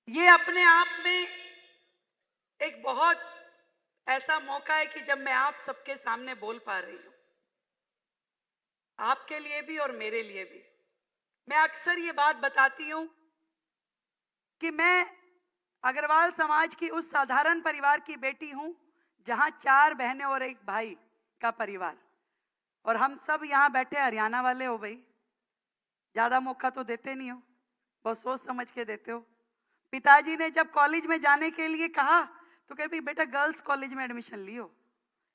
ये अपने आप में एक बहुत ऐसा मौका है कि जब मैं आप सबके सामने बोल पा रही हूं, आपके लिए भी और मेरे लिए भी। मैं अक्सर ये बात बताती हूं कि मैं अग्रवाल समाज की उस साधारण परिवार की बेटी हूं जहां 4 बहनें और एक भाई का परिवार, और हम सब यहां बैठे हरियाणा वाले हो भाई। ज्यादा मौका तो देते नहीं हो, बहुत सोच समझ के देते हो। पिताजी ने जब कॉलेज में जाने के लिए कहा तो कहे बेटा गर्ल्स कॉलेज में एडमिशन लियो,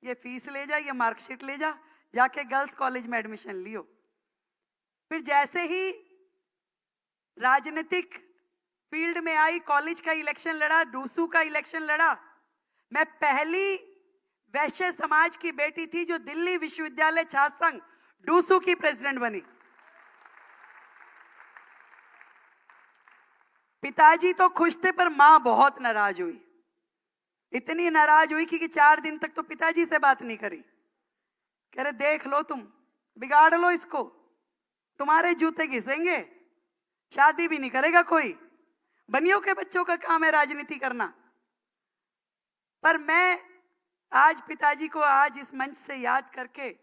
ये फीस ले जा, ये मार्कशीट ले जा, जाके गर्ल्स कॉलेज में एडमिशन लियो। फिर जैसे ही राजनीतिक फील्ड में आई, कॉलेज का इलेक्शन लड़ा, डूसू का इलेक्शन लड़ा, मैं पहली वैश्य समाज की बेटी थी जो दिल्ली विश्वविद्यालय छात्र संघ डूसू की प्रेसिडेंट बनी। पिताजी तो खुश थे पर मां बहुत नाराज हुई। इतनी नाराज हुई कि 4 दिन तक तो पिताजी से बात नहीं करी। कह रहे देख लो, तुम बिगाड़ लो इसको, तुम्हारे जूते घिसेंगे, शादी भी नहीं करेगा कोई, बनियों के बच्चों का काम है राजनीति करना। पर मैं आज पिताजी को आज इस मंच से याद करके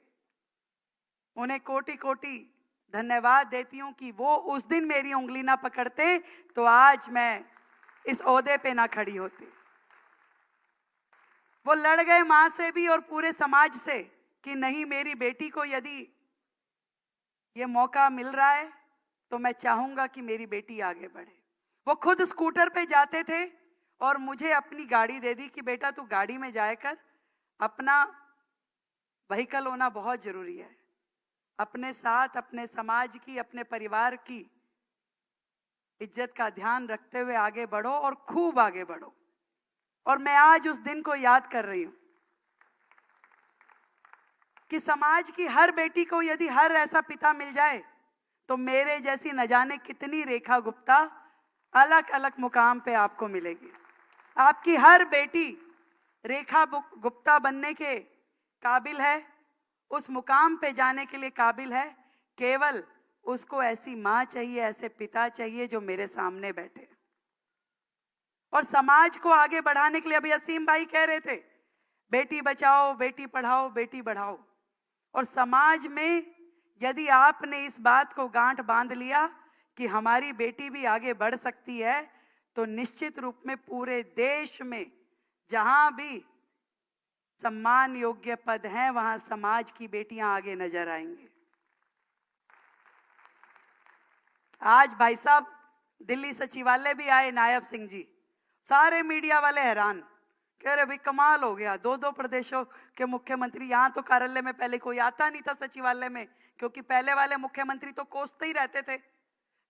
उन्हें कोटि कोटि धन्यवाद देती हूं कि वो उस दिन मेरी उंगली ना पकड़ते तो आज मैं इस ओहदे पे ना खड़ी होती। वो लड़ गए मां से भी और पूरे समाज से कि नहीं, मेरी बेटी को यदि ये मौका मिल रहा है तो मैं चाहूंगा कि मेरी बेटी आगे बढ़े। वो खुद स्कूटर पे जाते थे और मुझे अपनी गाड़ी दे दी कि बेटा तू गाड़ी में जाए कर, अपना व्हीकल होना बहुत जरूरी है। अपने साथ अपने समाज की, अपने परिवार की इज्जत का ध्यान रखते हुए आगे बढ़ो और खूब आगे बढ़ो। और मैं आज उस दिन को याद कर रही हूं कि समाज की हर बेटी को यदि हर ऐसा पिता मिल जाए तो मेरे जैसी न जाने कितनी रेखा गुप्ता अलग अलग मुकाम पे आपको मिलेगी। आपकी हर बेटी रेखा गुप्ता बनने के काबिल है, उस मुकाम पे जाने के लिए काबिल है। केवल उसको ऐसी मां चाहिए, ऐसे पिता चाहिए जो मेरे सामने बैठे। और समाज को आगे बढ़ाने के लिए अभी असीम भाई कह रहे थे बेटी बचाओ, बेटी पढ़ाओ, बेटी बढ़ाओ। और समाज में यदि आपने इस बात को गांठ बांध लिया कि हमारी बेटी भी आगे बढ़ सकती है तो निश्चित रूप में पूरे देश में जहां भी सम्मान योग्य पद हैं वहां समाज की बेटियां आगे नजर आएंगी। आज भाई साहब दिल्ली सचिवालय भी आए नायब सिंह जी, सारे मीडिया वाले हैरान, कह रहे भाई कमाल हो गया, 2-2 प्रदेशों के मुख्यमंत्री। यहां तो कार्यालय में पहले कोई आता नहीं था सचिवालय में, क्योंकि पहले वाले मुख्यमंत्री तो कोसते ही रहते थे,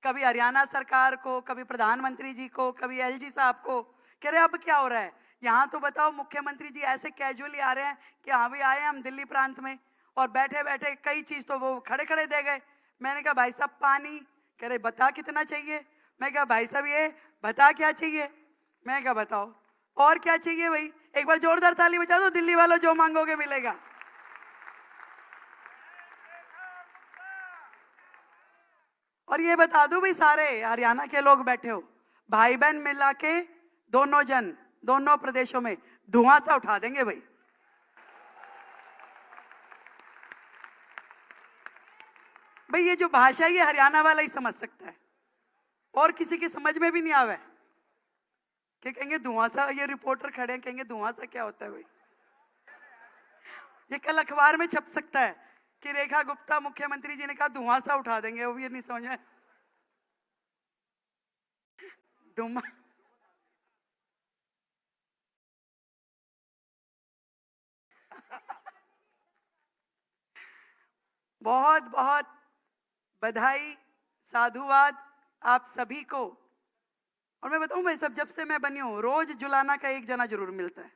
कभी हरियाणा सरकार को, कभी प्रधानमंत्री जी को, कभी एलजी साहब को। कह रहे अब क्या हो रहा है, यहाँ तो बताओ मुख्यमंत्री जी ऐसे कैजुअली आ रहे हैं कि हाँ भी आए हम दिल्ली प्रांत में, और बैठे बैठे कई चीज तो वो खड़े खड़े दे गए। मैंने कहा भाई साहब पानी, कह रहे बता कितना चाहिए। मैं कहा भाई साहब ये बता क्या चाहिए। मैं कहा बताओ और क्या चाहिए भाई, एक बार जोरदार ताली बजा दो, दिल्ली वालों जो मांगोगे मिलेगा। और ये बता दूं भाई, सारे हरियाणा के लोग बैठे हो, भाई बहन मिला के दोनों जन दोनों प्रदेशों में धुआं सा उठा देंगे भाई। भाई ये जो भाषा है ये हरियाणा वाला ही समझ सकता है, और किसी की समझ में भी नहीं आवे कि कहेंगे धुआं सा। ये रिपोर्टर खड़े हैं कहेंगे धुआं सा क्या होता है भाई। ये कल अखबार में छप सकता है कि रेखा गुप्ता मुख्यमंत्री जी ने कहा धुआं सा उठा देंगे, वो भी नहीं समझ में। धुआं बहुत बहुत बधाई, साधुवाद आप सभी को। और मैं बताऊं भाई, सब जब से मैं बनी हूं रोज जुलाना का एक जना जरूर मिलता है।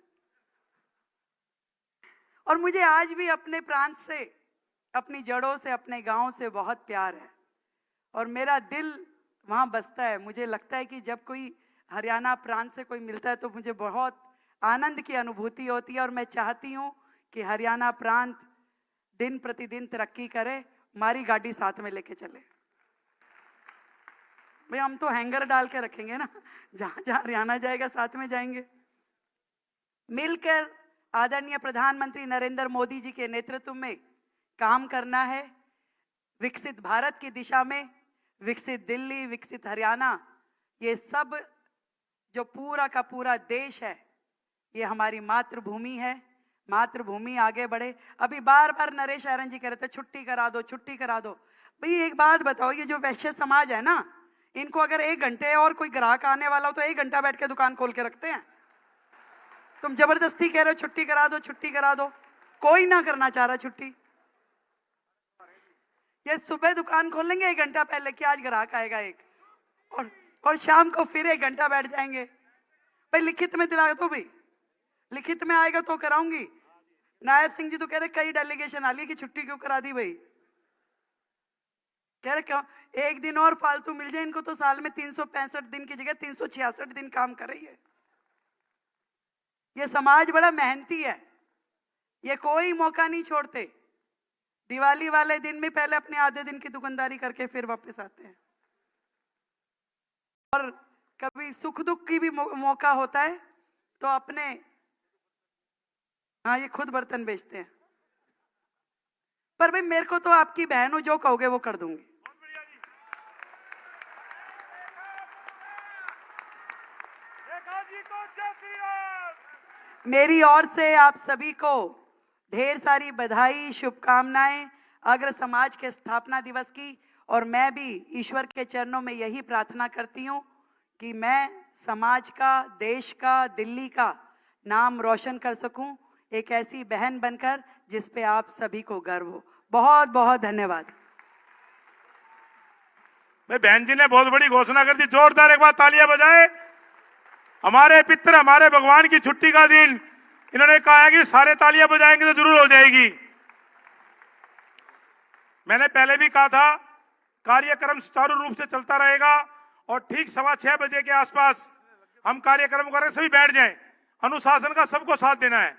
और मुझे आज भी अपने प्रांत से, अपनी जड़ों से, अपने गांव से बहुत प्यार है और मेरा दिल वहां बसता है। मुझे लगता है कि जब कोई हरियाणा प्रांत से कोई मिलता है तो मुझे बहुत आनंद की अनुभूति होती है, और मैं चाहती हूं कि हरियाणा प्रांत दिन प्रतिदिन तरक्की करे, हमारी गाड़ी साथ में लेके चले। भाई हम तो हैंगर डाल के रखेंगे ना, जहां जहां हरियाणा जाएगा साथ में जाएंगे। मिलकर आदरणीय प्रधानमंत्री नरेंद्र मोदी जी के नेतृत्व में काम करना है, विकसित भारत की दिशा में, विकसित दिल्ली, विकसित हरियाणा, ये सब जो पूरा का पूरा देश है, ये हमारी मातृभूमि है। मातृभूमि आगे बढ़े। अभी बार बार नरेश आर्यन जी कह रहे थे छुट्टी करा दो, छुट्टी करा दो। भाई एक बात बताओ, ये जो वैश्य समाज है ना, इनको अगर 1 घंटे और कोई ग्राहक आने वाला हो तो 1 घंटा बैठ के दुकान खोल के रखते हैं। तुम जबरदस्ती कह रहे हो छुट्टी करा दो, छुट्टी करा दो। कोई ना करना चाह रहा छुट्टी। ये सुबह दुकान खोल लेंगे 1 घंटा पहले कि आज ग्राहक आएगा एक, और शाम को फिर 1 घंटा बैठ जाएंगे। भाई लिखित में दिला दो, भाई लिखित में आएगा तो कराऊंगी। नायब सिंह जी तो कह रहे कई डेलीगेशन आ रही है कि छुट्टी क्यों करा दी भाई। कह रहे क्यों 1 दिन और फालतू मिल जाए इनको तो साल में 365 दिन की जगह 366 दिन काम कर रही है। ये समाज बड़ा मेहनती है, ये कोई मौका नहीं छोड़ते। दिवाली वाले दिन में पहले अपने आधे दिन की दुकानदारी करके फिर वापस आते हैं। और कभी सुख दुख की भी मौका होता है तो अपने, हाँ ये खुद बर्तन बेचते हैं। पर भाई मेरे को तो आपकी बहन हो, जो कहोगे वो कर दूंगी। मेरी ओर से आप सभी को ढेर सारी बधाई, शुभकामनाएं अग्र समाज के स्थापना दिवस की। और मैं भी ईश्वर के चरणों में यही प्रार्थना करती हूं कि मैं समाज का, देश का, दिल्ली का नाम रोशन कर सकूं, एक ऐसी बहन बनकर जिस पे आप सभी को गर्व हो। बहुत बहुत धन्यवाद। बहन जी ने बहुत बड़ी घोषणा कर दी, जोरदार एक बार तालियां बजाएं। हमारे पितर, हमारे भगवान की छुट्टी का दिन, इन्होंने कहा है कि सारे तालियां बजाएंगे तो जरूर हो जाएगी। मैंने पहले भी कहा था कार्यक्रम सुचारू रूप से चलता रहेगा और ठीक 6:15 बजे के आसपास हम कार्यक्रम करें, सभी बैठ जाएं। अनुशासन का सबको साथ देना है।